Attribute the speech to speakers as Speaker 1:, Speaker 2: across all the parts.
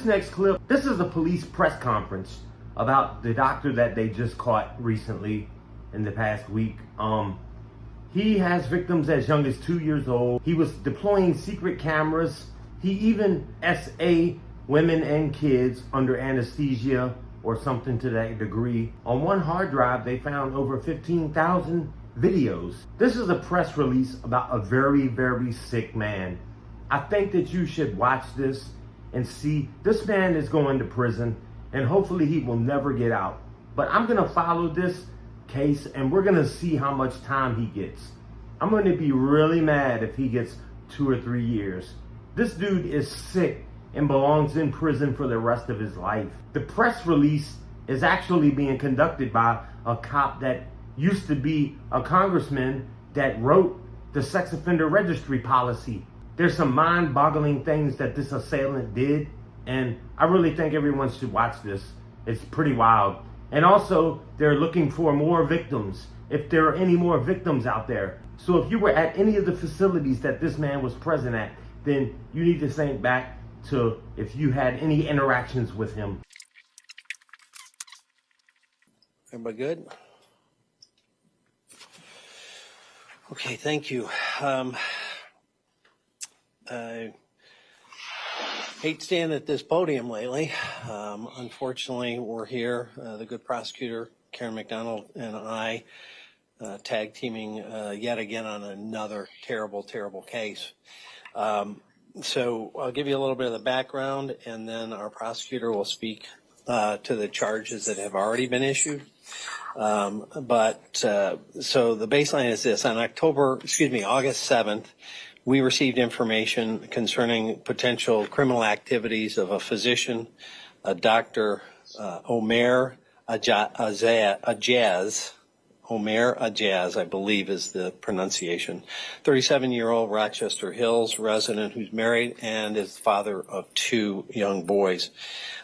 Speaker 1: this next clip, this is a police press conference about the doctor that they just caught recently in the past week. He has victims as young as 2 years old. He was deploying secret cameras. He even SA women and kids under anesthesia or something to that degree. On one hard drive, they found over 15,000 videos. This is a press release about a very, very sick man. I think that you should watch this and see. This man is going to prison and hopefully he will never get out. But I'm gonna follow this case and we're gonna see how much time he gets. I'm gonna be really mad if he gets 2 or 3 years. This dude is sick and belongs in prison for the rest of his life. The press release is actually being conducted by a cop that used to be a congressman that wrote the sex offender registry policy. There's some mind-boggling things that this assailant did, and I really think everyone should watch this. It's pretty wild. And also, they're looking for more victims, if there are any more victims out there. So if you were at any of the facilities that this man was present at, then you need to think back to if you had any interactions with him.
Speaker 2: Everybody good? Okay, thank you. I hate staying at this podium lately. Unfortunately, we're here, the good prosecutor, Karen McDonald, and I, tag teaming yet again on another terrible, terrible case. So I'll give you a little bit of the background, and then our prosecutor will speak to the charges that have already been issued. So the baseline is this: on August 7th, we received information concerning potential criminal activities of a physician, a Dr. OUMAR AEJAS. OUMAR AEJAS, I believe is the pronunciation. 37-year-old Rochester Hills resident who's married and is the father of 2 young boys.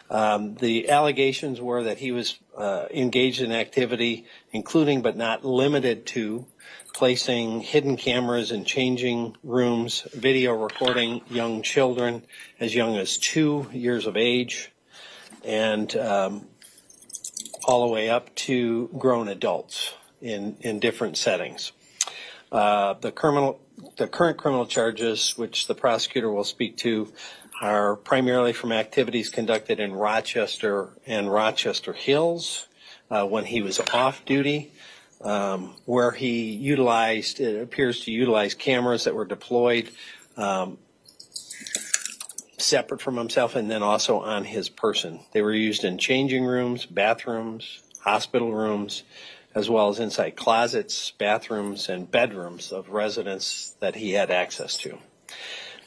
Speaker 2: The allegations were that he was engaged in activity, including but not limited to placing hidden cameras in changing rooms, video recording young children as young as 2 years of age, and all the way up to grown adults in different settings. The current criminal charges, which the prosecutor will speak to, are primarily from activities conducted in Rochester and Rochester Hills when he was off duty, where he appears to utilize cameras that were deployed separate from himself and then also on his person. They were used in changing rooms, bathrooms, hospital rooms, as well as inside closets, bathrooms, and bedrooms of residents that he had access to.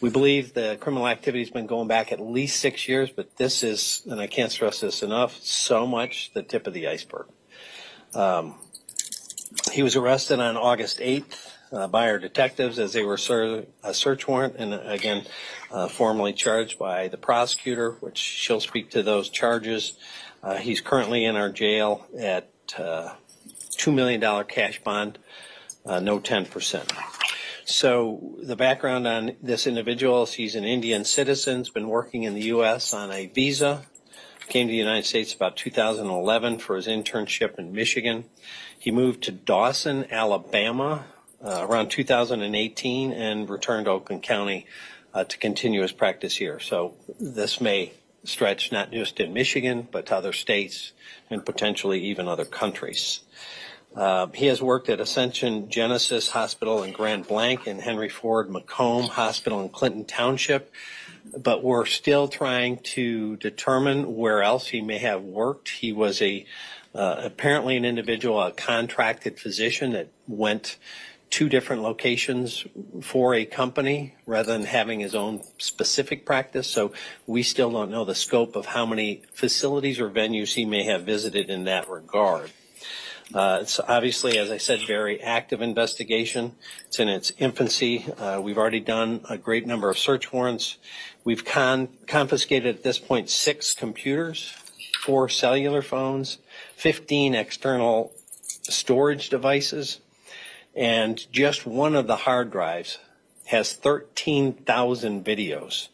Speaker 2: We believe the criminal activity has been going back at least 6 years, but this is, and I can't stress this enough, so much the tip of the iceberg. He was arrested on August 8th by our detectives as they were serving a search warrant, and again, formally charged by the prosecutor, which she'll speak to those charges. He's currently in our jail at $2 million cash bond, no 10%. So the background on this individual is he's an Indian citizen, has been working in the U.S. on a visa, came to the United States about 2011 for his internship in Michigan. He moved to Dawson, Alabama around 2018 and returned to Oakland County to continue his practice here. So this may stretch not just in Michigan, but to other states and potentially even other countries. He has worked at Ascension Genesis Hospital in Grand Blanc and Henry Ford Macomb Hospital in Clinton Township, but we're still trying to determine where else he may have worked. He was apparently an individual, a contracted physician that went 2 different locations for a company rather than having his own specific practice. So we still don't know the scope of how many facilities or venues he may have visited in that regard. It's obviously, as I said, very active investigation. It's in its infancy. We've already done a great number of search warrants. We've confiscated at this point 6 computers, 4 cellular phones, 15 external storage devices, and just one of the hard drives has 13,000 videos.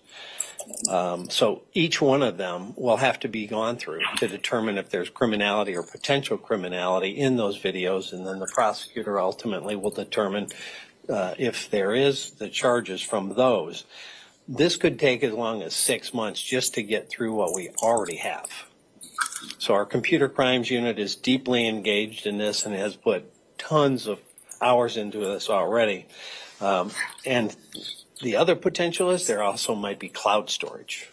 Speaker 2: So each one of them will have to be gone through to determine if there's criminality or potential criminality in those videos, and then the prosecutor ultimately will determine if there is the charges from those. This could take as long as 6 months just to get through what we already have. So our computer crimes unit is deeply engaged in this and has put tons of hours into this already. And the other potential is there also might be cloud storage.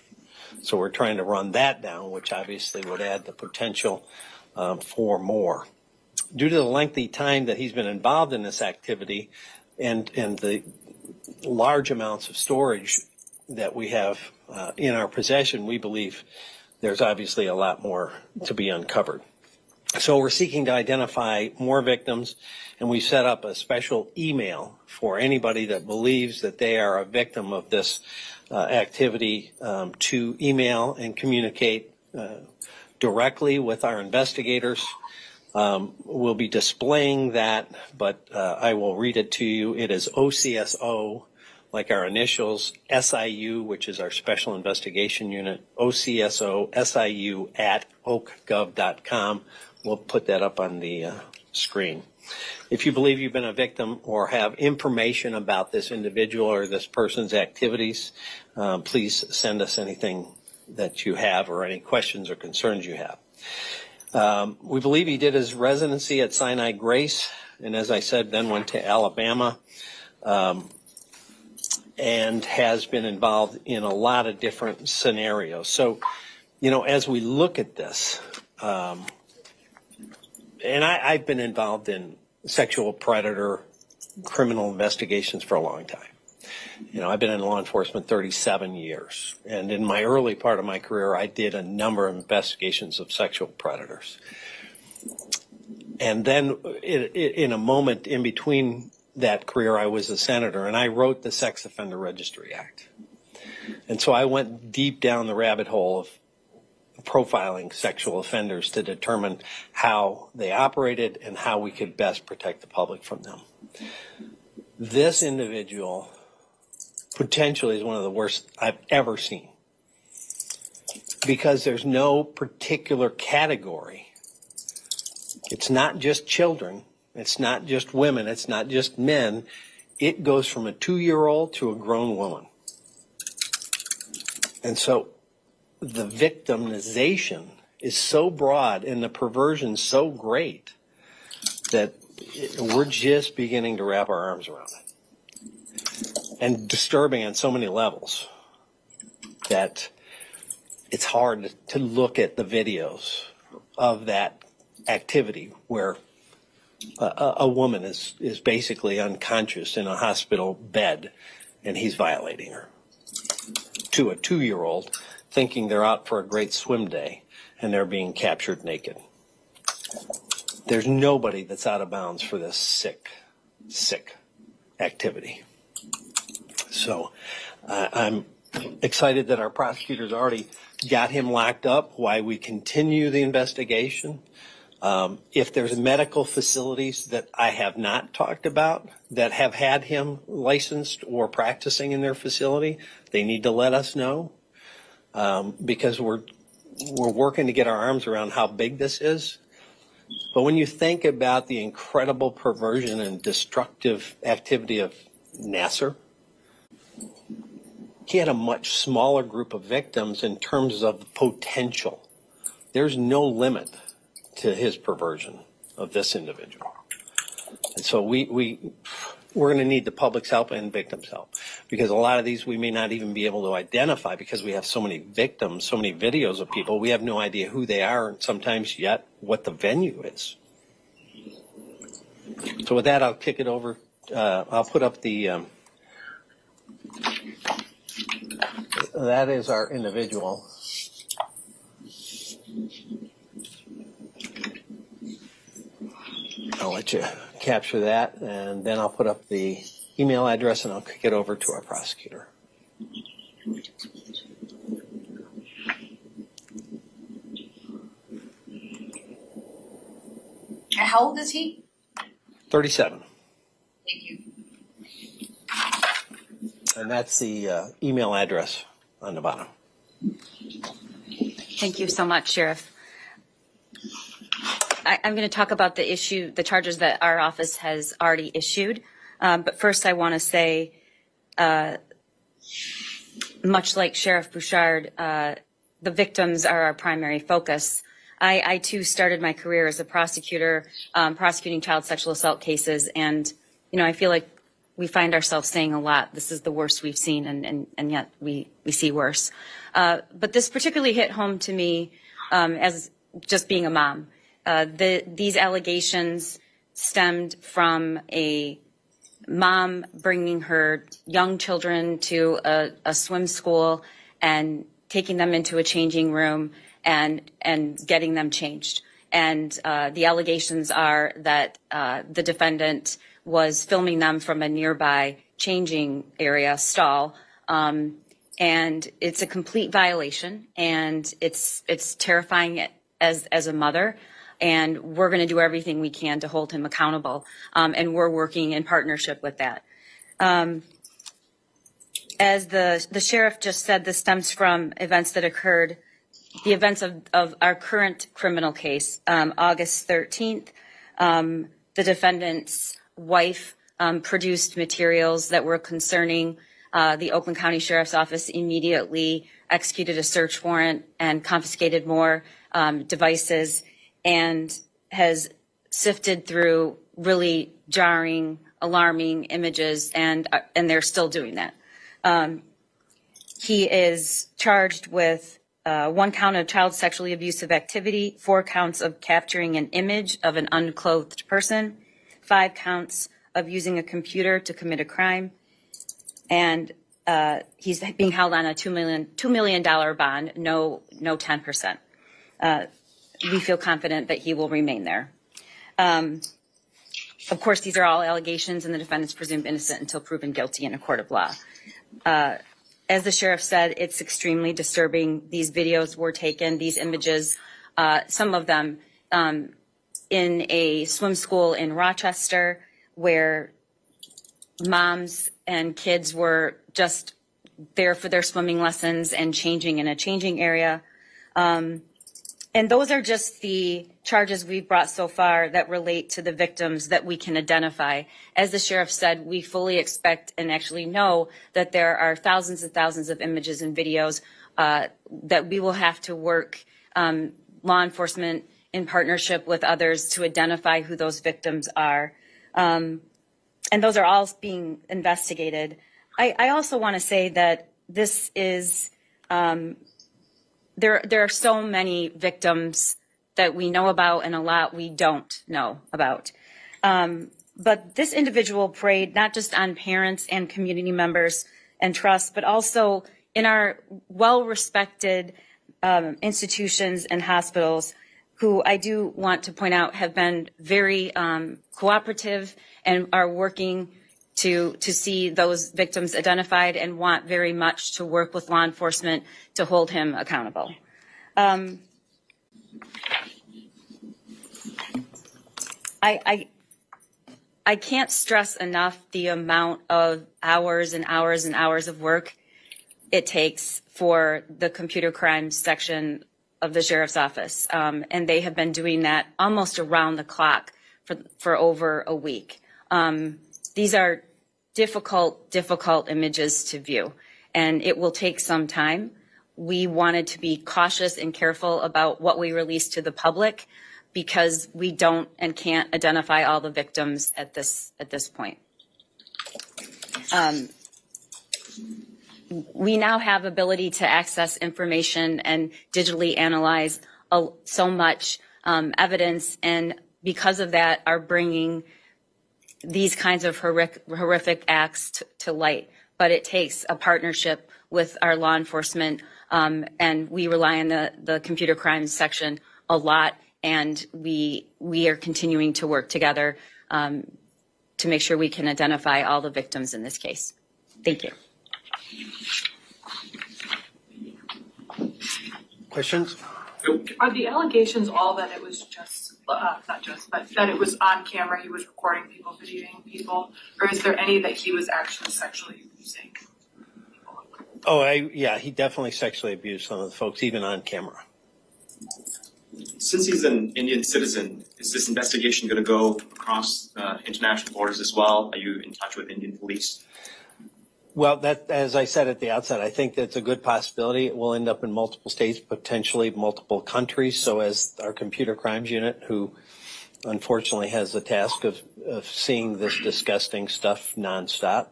Speaker 2: So we're trying to run that down, which obviously would add the potential for more. Due to the lengthy time that he's been involved in this activity and the large amounts of storage that we have in our possession, we believe there's obviously a lot more to be uncovered. So we're seeking to identify more victims, and we set up a special email for anybody that believes that they are a victim of this activity to email and communicate directly with our investigators. We'll be displaying that, but I will read it to you. It is OCSO, like our initials, SIU, which is our Special Investigation Unit, OCSO, SIU at oakgov.com. We'll put that up on the screen. If you believe you've been a victim or have information about this individual or this person's activities, please send us anything that you have or any questions or concerns you have. We believe he did his residency at Sinai Grace, and as I said, then went to Alabama, and has been involved in a lot of different scenarios. So, you know, as we look at this, and I've been involved in sexual predator criminal investigations for a long time. You know, I've been in law enforcement 37 years. And in my early part of my career, I did a number of investigations of sexual predators. And then in a moment in between that career, I was a senator, and I wrote the Sex Offender Registry Act. And so I went deep down the rabbit hole of profiling sexual offenders to determine how they operated and how we could best protect the public from them. This individual potentially is one of the worst I've ever seen, because there's no particular category. It's not just children. It's not just women. It's not just men. It goes from a 2-year-old to a grown woman. And so the victimization is so broad and the perversion so great that we're just beginning to wrap our arms around it. And disturbing on so many levels that it's hard to look at the videos of that activity where a woman is basically unconscious in a hospital bed and he's violating her, to a 2-year-old thinking they're out for a great swim day and they're being captured naked. There's nobody that's out of bounds for this sick activity. So I'm excited that our prosecutors already got him locked up while we continue the investigation. If there's medical facilities that I have not talked about that have had him licensed or practicing in their facility, they need to let us know, because we're working to get our arms around how big this is. But when you think about the incredible perversion and destructive activity of Nasser, he had a much smaller group of victims in terms of potential. There's no limit to his perversion of this individual. And so we're going to need the public's help and victims' help, because a lot of these we may not even be able to identify because we have so many victims, so many videos of people. We have no idea who they are and sometimes yet what the venue is. So with that, I'll kick it over. I'll put up the, that is our individual. I'll let you capture that, and then I'll put up the email address and I'll kick it over to our prosecutor.
Speaker 3: How old is he?
Speaker 2: 37.
Speaker 3: Thank you.
Speaker 2: And that's the email address Nevada.
Speaker 3: Thank you so much, Sheriff. I'm going to talk about the charges that our office has already issued. But first I want to say, much like Sheriff Bouchard, the victims are our primary focus. I too started my career as a prosecutor, prosecuting child sexual assault cases. And, I feel like we find ourselves saying a lot, this is the worst we've seen, and yet we see worse. But this particularly hit home to me as just being a mom. These allegations stemmed from a mom bringing her young children to a swim school and taking them into a changing room and getting them changed. And the allegations are that the defendant was filming them from a nearby changing area stall. And it's a complete violation, and it's terrifying as a mother. And we're going to do everything we can to hold him accountable. And we're working in partnership with that. As the sheriff just said, this stems from events that occurred, the events of our current criminal case. August 13th, the defendant's wife produced materials that were concerning the Oakland County Sheriff's Office immediately executed a search warrant and confiscated more devices, and has sifted through really jarring, alarming images, and they're still doing that. He is charged with 1 count of child sexually abusive activity, 4 counts of capturing an image of an unclothed person, 5 counts of using a computer to commit a crime, and he's being held on a $2 million bond, no 10%. We feel confident that he will remain there. Of course, these are all allegations, and the defendant's presumed innocent until proven guilty in a court of law. As the sheriff said, it's extremely disturbing. These videos were taken, these images, some of them in a swim school in Rochester, where moms and kids were just there for their swimming lessons and changing in a changing area. And those are just the charges we've brought so far that relate to the victims that we can identify. As the sheriff said, we fully expect and actually know that there are thousands and thousands of images and videos that we will have to work, law enforcement in partnership with others, to identify who those victims are. And those are all being investigated. I also want to say that this is, there are so many victims that we know about and a lot we don't know about. But this individual preyed not just on parents and community members and trusts, but also in our well-respected institutions and hospitals, who I do want to point out have been very cooperative and are working to see those victims identified and want very much to work with law enforcement to hold him accountable. I can't stress enough the amount of hours and hours and hours of work it takes for the computer crimes section of the sheriff's office. And they have been doing that almost around the clock for over a week. These are difficult images to view, and it will take some time. We wanted to be cautious and careful about what we release to the public, because we don't and can't identify all the victims at this point. We now have ability to access information and digitally analyze so much evidence, and because of that are bringing these kinds of horrific acts to light. But it takes a partnership with our law enforcement, and we rely on the computer crimes section a lot, and we are continuing to work together to make sure we can identify all the victims in this case. Thank you.
Speaker 2: Questions?
Speaker 4: Are the allegations all that it was just, not just, but that it was on camera, he was recording people, videoing people, or is there any that he was actually sexually abusing people?
Speaker 2: Yeah, he definitely sexually abused some of the folks, even on camera.
Speaker 5: Since he's an Indian citizen, is this investigation going to go across international borders as well? Are you in touch with Indian police?
Speaker 2: Well, that, as I said at the outset, I think that's a good possibility. It will end up in multiple states, potentially multiple countries. So as our computer crimes unit, who unfortunately has the task of seeing this disgusting stuff nonstop,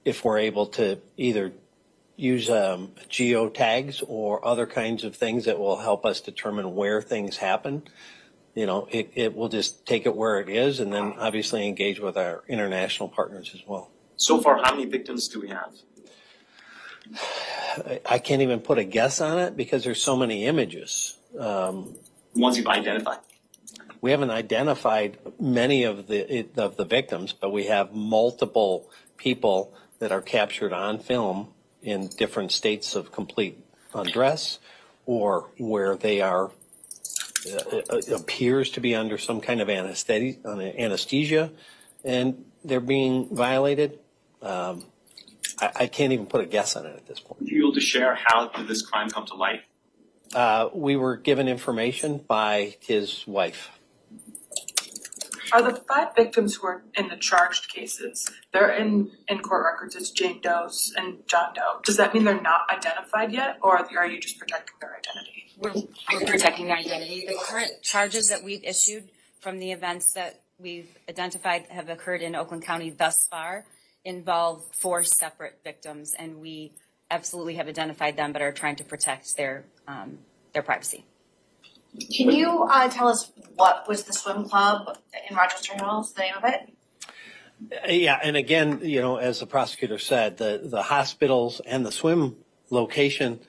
Speaker 2: if we're able to either use geotags or other kinds of things that will help us determine where things happen, you know, it will just take it where it is, and then obviously engage with our international partners as well.
Speaker 5: So far, how many victims do we have?
Speaker 2: I can't even put a guess on it because there's so many images.
Speaker 5: Ones you've identified?
Speaker 2: We haven't identified many of the victims, but we have multiple people that are captured on film in different states of complete undress, or where they are appears to be under some kind of anesthesia, and they're being violated. I can't even put a guess on it at this point.
Speaker 5: Are you able to share how did this crime come to light?
Speaker 2: We were given information by his wife.
Speaker 4: Are the 5 victims who are in the charged cases, they're in court records as Jane Doe's and John Doe? Does that mean they're not identified yet, or are you just protecting their identity?
Speaker 3: We're protecting their identity. The current charges that we've issued from the events that we've identified have occurred in Oakland County thus far involve 4 separate victims, and we absolutely have identified them, but are trying to protect their privacy.
Speaker 6: Can you tell us what was the swim club in Rochester Hills, the name of it?
Speaker 2: Yeah, and again, you know, as the prosecutor said, the hospitals and the swim location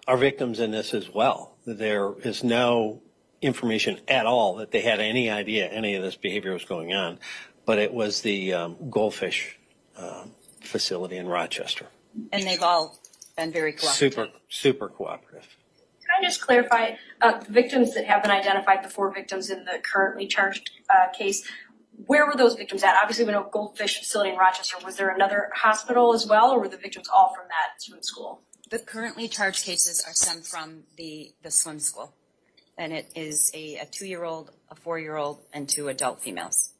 Speaker 2: are victims in this as well. There is no information at all that they had any idea any of this behavior was going on, but it was the goldfish facility in Rochester.
Speaker 3: And they've all been very cooperative.
Speaker 2: Super cooperative.
Speaker 7: Can I just clarify, the victims that have been identified, the 4 victims in the currently charged case, where were those victims at? Obviously, we know Goldfish facility in Rochester. Was there another hospital as well, or were the victims all from that swim school?
Speaker 3: The currently charged cases are stemmed from the swim school, and it is a 2-year-old, a 4-year-old, and 2 adult females.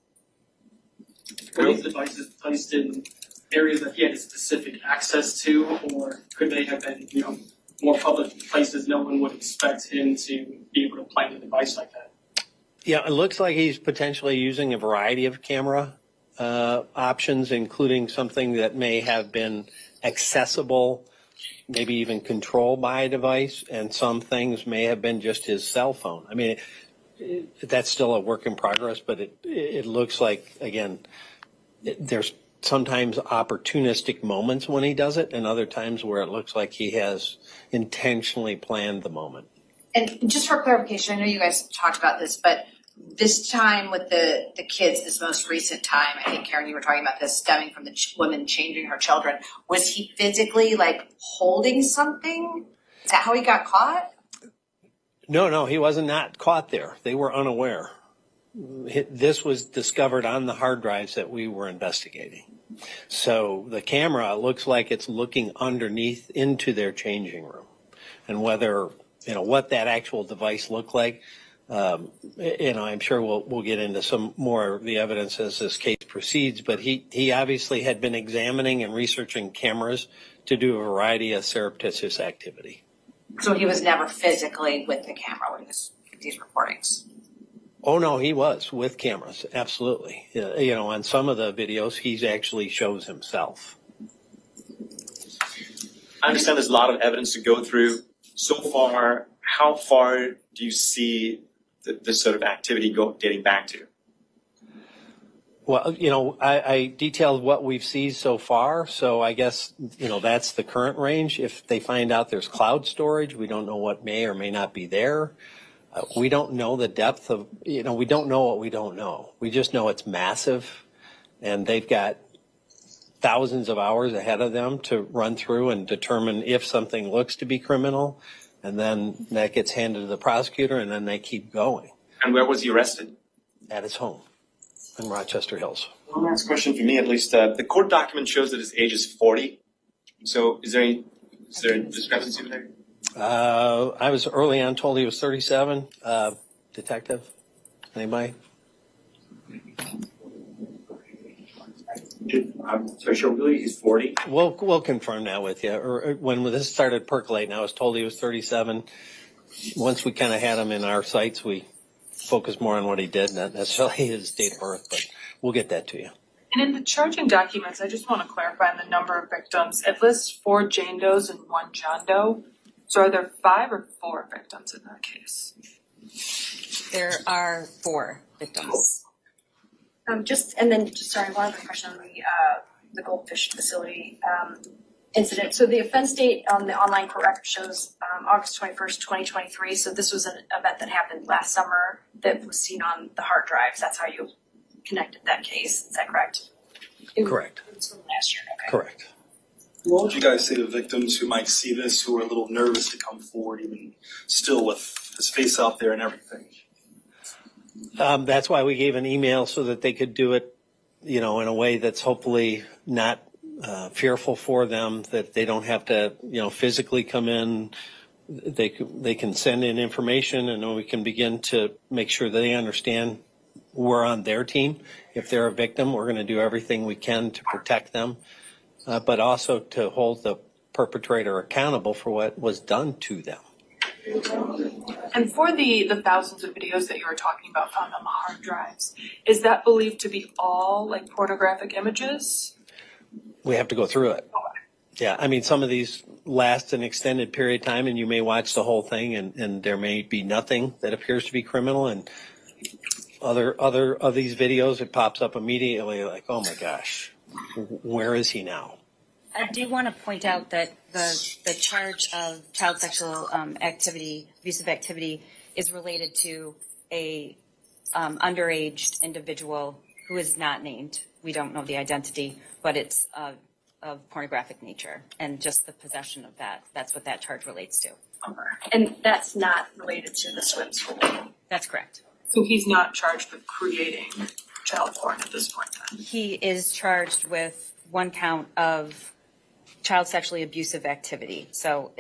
Speaker 8: Were these devices placed in areas that he had specific access to, or could they have been, you know, more public places no one would expect him to be able to plant a device like that?
Speaker 2: Yeah, it looks like he's potentially using a variety of camera options, including something that may have been accessible, maybe even controlled by a device, and some things may have been just his cell phone. I mean, that's still a work in progress, but it looks like, again, there's sometimes opportunistic moments when he does it, and other times where it looks like he has intentionally planned the moment.
Speaker 6: And just for clarification, I know you guys talked about this, but this time with the kids, this most recent time, I think, Karen, you were talking about this stemming from the woman changing her children. Was he physically, like, holding something? Is that how he got caught?
Speaker 2: No, he was not caught there. They were unaware. This was discovered on the hard drives that we were investigating. So the camera looks like it's looking underneath into their changing room. And whether, you know, what that actual device looked like, you know, I'm sure we'll get into some more of the evidence as this case proceeds, but he obviously had been examining and researching cameras to do a variety of surreptitious activity.
Speaker 6: So he was never physically with the camera when these recordings?
Speaker 2: Oh, no, he was with cameras, absolutely. You know, on some of the videos, he actually shows himself.
Speaker 5: I understand there's a lot of evidence to go through. So far, how far do you see this sort of activity dating back to?
Speaker 2: Well, you know, I detailed what we've seen so far, so I guess, you know, that's the current range. If they find out there's cloud storage, we don't know what may or may not be there. We don't know the depth of, you know, we don't know what we don't know. We just know it's massive, and they've got thousands of hours ahead of them to run through and determine if something looks to be criminal, and then that gets handed to the prosecutor, and then they keep going.
Speaker 5: And where was he arrested?
Speaker 2: At his home in Rochester Hills.
Speaker 5: One last question for me, at least. The court document shows that his age is 40. So is there any Is there a discrepancy there?
Speaker 2: I was early on told he was 37. Detective, anybody?
Speaker 5: I'm sorry, sure, really, he's 40.
Speaker 2: We'll confirm that with you. Or when this started percolating, I was told he was 37. Once we kind of had him in our sights, we focused more on what he did, not necessarily his date of birth, but we'll get that to you.
Speaker 4: And in the charging documents, I just want to clarify the number of victims. It lists 4 Jane Does and 1 John Doe. So are there 5 or 4 victims in that case?
Speaker 3: There are 4 victims.
Speaker 7: Sorry, one other question on the goldfish facility incident. So the offense date on the online court record shows August 21st, 2023. So this was an event that happened last summer that was seen on the hard drives. That's how you connected that case. Is that correct?
Speaker 2: Correct.
Speaker 7: It was from last year. Okay.
Speaker 2: Correct.
Speaker 9: What would you guys say to victims who might see this, who are a little nervous to come forward, even still with his face out there and everything?
Speaker 2: That's why we gave an email so that they could do it, in a way that's hopefully not fearful for them, that they don't have to, physically come in. They can send in information, and then we can begin to make sure that they understand we're on their team. If they're a victim, we're going to do everything we can to protect them, but also to hold the perpetrator accountable for what was done to them.
Speaker 4: And for the thousands of videos that you were talking about found on the hard drives, is that believed to be all like pornographic images?
Speaker 2: We have to go through it. Yeah, I mean, some of these last an extended period of time, and you may watch the whole thing, and there may be nothing that appears to be criminal, and other of these videos, it pops up immediately like, oh my gosh, where is he now?
Speaker 3: I do want to point out that the charge of child sexual activity, abusive activity, is related to a underage individual who is not named. We don't know the identity, but it's of pornographic nature, and just the possession of that. That's what that charge relates to.
Speaker 7: And that's not related to the swim school.
Speaker 3: That's correct.
Speaker 4: So he's not charged with creating child porn at this point then?
Speaker 3: He is charged with 1 count of child sexually abusive activity. So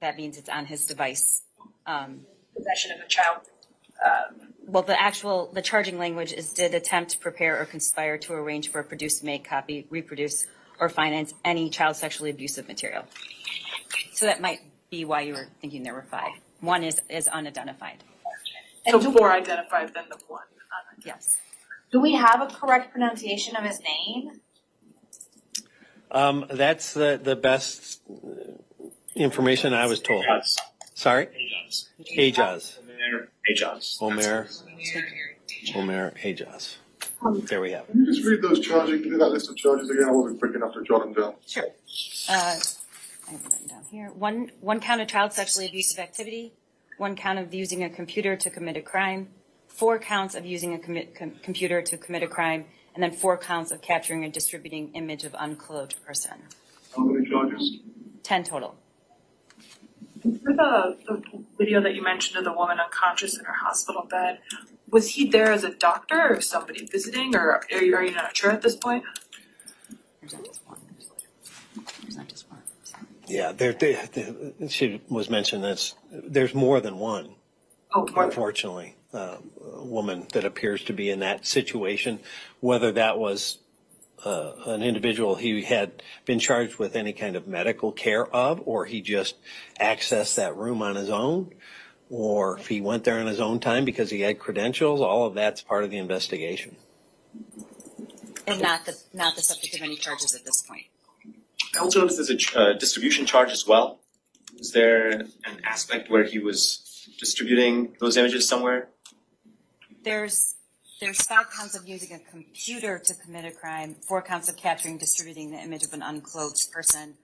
Speaker 3: that means it's on his device.
Speaker 7: Possession of a child.
Speaker 3: Well, the charging language is did attempt, prepare, or conspire to arrange for, produce, make, copy, reproduce, or finance any child sexually abusive material. So that might be why you were thinking there were 5. 1 is unidentified.
Speaker 4: So 4 identified, then the 1 unidentified.
Speaker 3: Yes.
Speaker 6: Do we have a correct pronunciation of his name?
Speaker 2: That's the best information I was told.
Speaker 5: AEJAS.
Speaker 2: Sorry? AEJAS.
Speaker 5: AEJAS.
Speaker 2: OUMAR AEJAS. There we have it.
Speaker 10: Can you just read those charges, give me that list of charges again? I wasn't quick enough to jot them down.
Speaker 3: Sure. I have it written down here. One count of child sexually abusive activity, 1 count of using a computer to commit a crime, 4 counts of using a computer to commit a crime, and then 4 counts of capturing and distributing image of unclothed person.
Speaker 10: How many charges?
Speaker 3: 10 total.
Speaker 4: For the video that you mentioned of the woman unconscious in her hospital bed, was he there as a doctor or somebody visiting, or are you not sure at this point?
Speaker 3: There's not just one. There's not just one.
Speaker 2: Yeah, she was mentioned that there's more than one.
Speaker 4: Oh, more.
Speaker 2: Unfortunately, a woman that appears to be in that situation, whether that was an individual he had been charged with any kind of medical care of, or he just accessed that room on his own, or if he went there on his own time because he had credentials. All of that's part of the investigation.
Speaker 3: And not the subject of any charges at this point.
Speaker 5: I also noticed there's a distribution charge as well. Is there an aspect where he was distributing those images somewhere?
Speaker 3: There's 5 counts of using a computer to commit a crime, 4 counts of capturing, distributing the image of an unclothed person.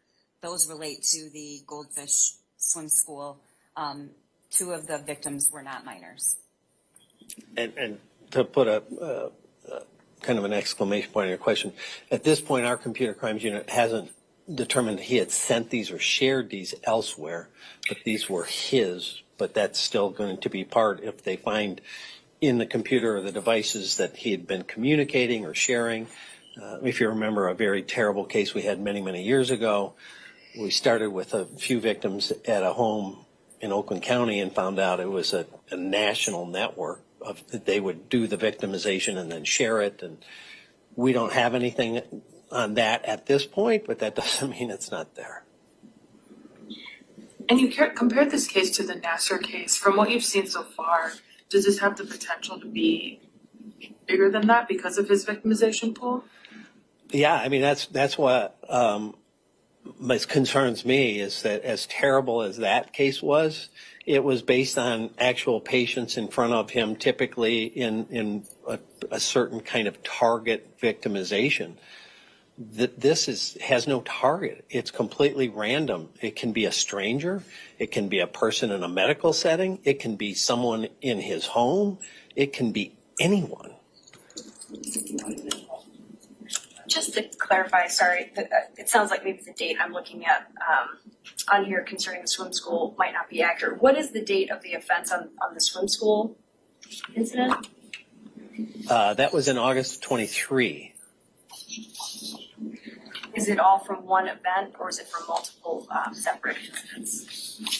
Speaker 3: Those relate to the Goldfish Swim School. 2 of the victims were not minors.
Speaker 2: And to put a kind of an exclamation point on your question, at this point, our computer crimes unit hasn't determined he had sent these or shared these elsewhere, but these were his. But that's still going to be part if they find in the computer or the devices that he had been communicating or sharing. If you remember a very terrible case we had many, many years ago, we started with a few victims at a home in Oakland County and found out it was a national network of that they would do the victimization and then share it. And we don't have anything on that at this point, but that doesn't mean it's not there.
Speaker 4: And you compared this case to the Nasser case. From what you've seen so far, does this have the potential to be bigger than that because of his victimization pool?
Speaker 2: Yeah, I mean, that's what concerns me is that as terrible as that case was, it was based on actual patients in front of him, typically in a certain kind of target victimization. This has no target. It's completely random. It can be a stranger. It can be a person in a medical setting. It can be someone in his home. It can be anyone.
Speaker 7: Just to clarify, sorry, it sounds like maybe the date I'm looking at on here concerning the swim school might not be accurate. What is the date of the offense on the swim school incident?
Speaker 2: That was in August of 23.
Speaker 7: Is it all from one event or is it from multiple separate incidents?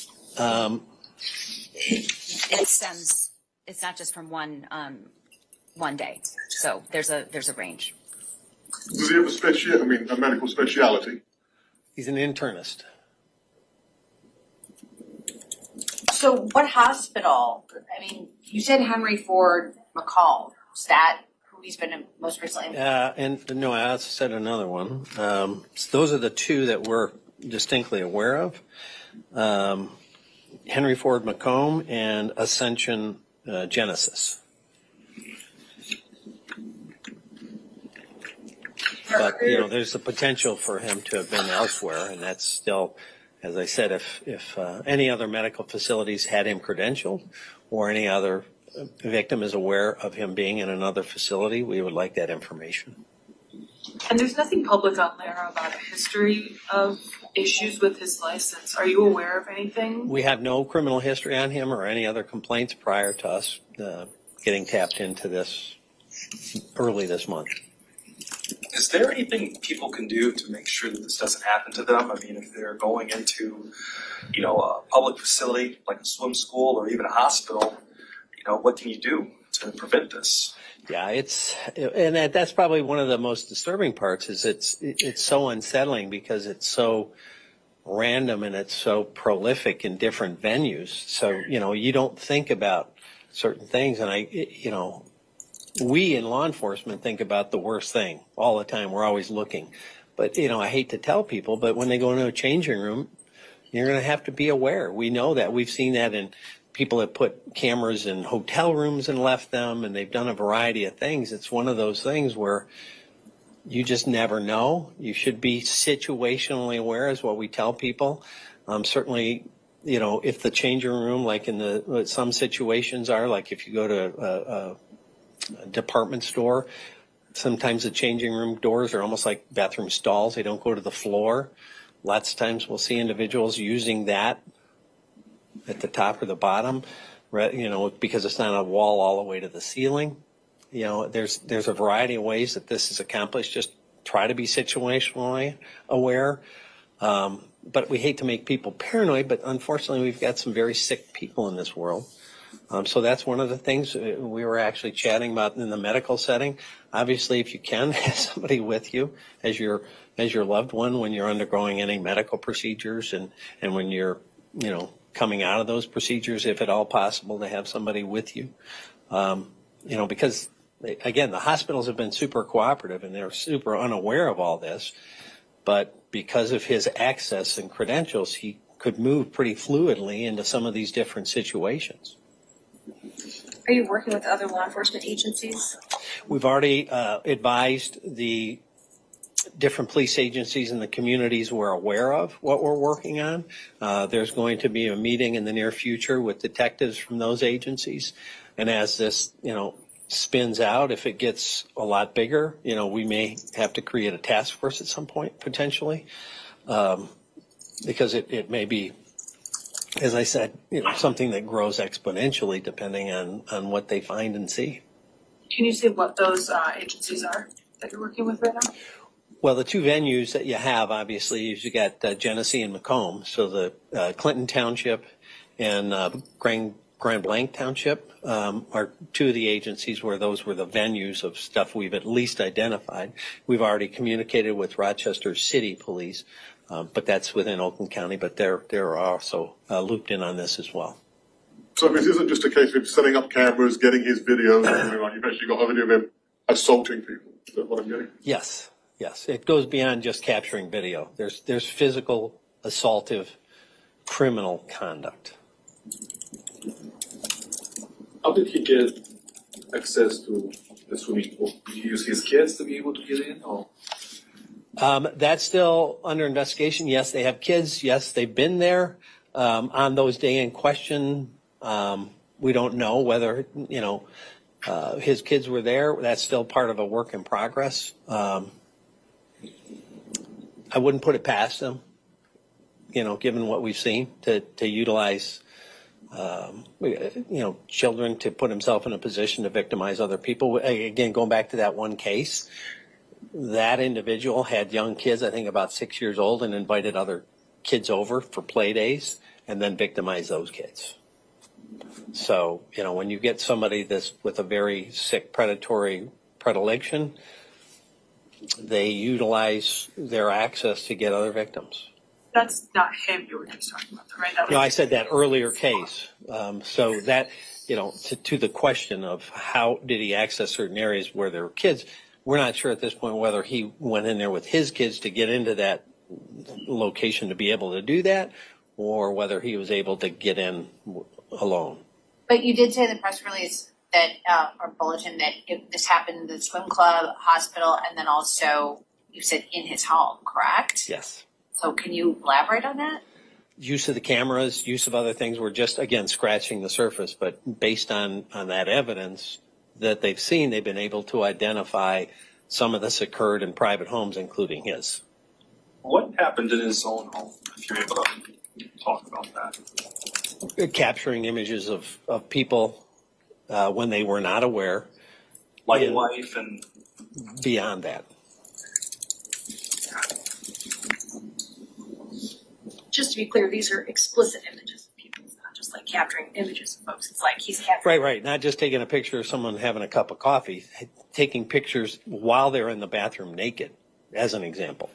Speaker 3: It stems. It's not just from one day. So there's a range.
Speaker 10: Does he have a medical speciality?
Speaker 2: He's an internist.
Speaker 6: So what hospital? I mean, you said Henry Ford McComb. Is that who he's been most recently?
Speaker 2: And no, I also said another one. So those are the two that we're distinctly aware of. Henry Ford McComb and Ascension Genesis. But, there's the potential for him to have been elsewhere, and that's still, as I said, if any other medical facilities had him credentialed or any other victim is aware of him being in another facility, we would like that information.
Speaker 4: And there's nothing public on Lara about a history of issues with his license. Are you aware of anything?
Speaker 2: We have no criminal history on him or any other complaints prior to us getting tapped into this early this month.
Speaker 9: Is there anything people can do to make sure that this doesn't happen to them? I mean, if they're going into, a public facility like a swim school or even a hospital, what can you do to prevent this?
Speaker 2: Yeah, that's probably one of the most disturbing parts is it's so unsettling because it's so random and it's so prolific in different venues. So, you don't think about certain things. And we in law enforcement think about the worst thing all the time. We're always looking. But, I hate to tell people, but when they go into a changing room, you're going to have to be aware. We know that. We've seen that in people that put cameras in hotel rooms and left them, and they've done a variety of things. It's one of those things where you just never know. You should be situationally aware is what we tell people. Certainly, if the changing room, like in some situations are, like if you go to a department store, sometimes the changing room doors are almost like bathroom stalls. They don't go to the floor. Lots of times we'll see individuals using that at the top or the bottom, because it's not a wall all the way to the ceiling. There's a variety of ways that this is accomplished. Just try to be situationally aware. But we hate to make people paranoid, but unfortunately we've got some very sick people in this world. So that's one of the things we were actually chatting about in the medical setting. Obviously, if you can, have somebody with you as your loved one when you're undergoing any medical procedures and when you're, coming out of those procedures, if at all possible, to have somebody with you. Because, again, the hospitals have been super cooperative and they're super unaware of all this. But because of his access and credentials, he could move pretty fluidly into some of these different situations.
Speaker 7: Are you working with other law enforcement agencies?
Speaker 2: We've already advised the different police agencies in the communities we're aware of what we're working on. There's going to be a meeting in the near future with detectives from those agencies. And as this, spins out, if it gets a lot bigger, we may have to create a task force at some point, potentially, because it may be, as I said, something that grows exponentially depending on what they find and see.
Speaker 4: Can you say what those agencies are that you're working with right now?
Speaker 2: Well, the two venues that you have, obviously, is you got Genesee and Macomb. So the Clinton Township and Grand Blanc Township are two of the agencies where those were the venues of stuff we've at least identified. We've already communicated with Rochester City Police, but that's within Oakland County, but they're also looped in on this as well.
Speaker 10: So this isn't just a case of him setting up cameras, getting his videos, and everything like. You've actually got a video of him assaulting people. Is that what I'm getting?
Speaker 2: Yes. It goes beyond just capturing video. There's physical, assaultive, criminal conduct.
Speaker 9: How did he get access to the swimming pool? Did he use his kids to be able to get in? Or?
Speaker 2: That's still under investigation. Yes, they have kids. Yes, they've been there on those days in question. We don't know whether, his kids were there. That's still part of a work in progress. I wouldn't put it past them, given what we've seen, to utilize, children to put himself in a position to victimize other people. Again, going back to that one case, that individual had young kids, I think about 6 years old, and invited other kids over for play days and then victimized those kids. So, when you get somebody that's with a very sick predatory predilection, they utilize their access to get other victims.
Speaker 4: That's not him you were just talking about, though, right? That was
Speaker 2: I said that earlier case. So that, to the question of how did he access certain areas where there were kids, we're not sure at this point whether he went in there with his kids to get into that location to be able to do that, or whether he was able to get in alone.
Speaker 6: But you did say in the press release that, or bulletin, that this happened in the swim club, hospital, and then also you said in his home, correct?
Speaker 2: Yes.
Speaker 6: So can you elaborate on that?
Speaker 2: Use of the cameras, use of other things, we're just, again, scratching the surface. But based on that evidence that they've seen, they've been able to identify some of this occurred in private homes, including his.
Speaker 9: What happened in his own home, if you're able to talk about that?
Speaker 2: Capturing images of people when they were not aware.
Speaker 9: Like wife and...
Speaker 2: Beyond that.
Speaker 7: Just to be clear, these are explicit images of people. It's not just like capturing images of folks. It's like he's capturing.
Speaker 2: Right. Not just taking a picture of someone having a cup of coffee, taking pictures while they're in the bathroom naked, as an example.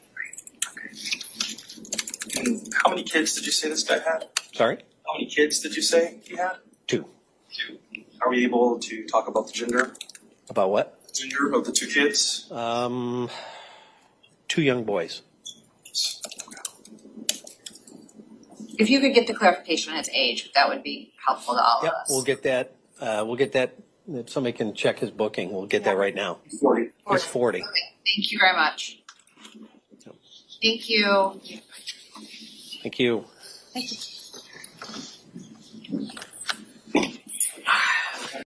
Speaker 9: And how many kids did you say this guy had?
Speaker 2: Sorry?
Speaker 9: How many kids did you say he had?
Speaker 2: 2.
Speaker 9: Are we able to talk about the gender?
Speaker 2: About what?
Speaker 9: Gender of the 2 kids?
Speaker 2: 2 young boys.
Speaker 6: If you could get the clarification on his age, that would be helpful to all of us.
Speaker 2: We'll get that. If somebody can check his booking, we'll get that right now.
Speaker 9: 40.
Speaker 2: He's 40.
Speaker 6: Okay. Thank you very much. Thank you.
Speaker 2: Thank you.
Speaker 3: Thank you.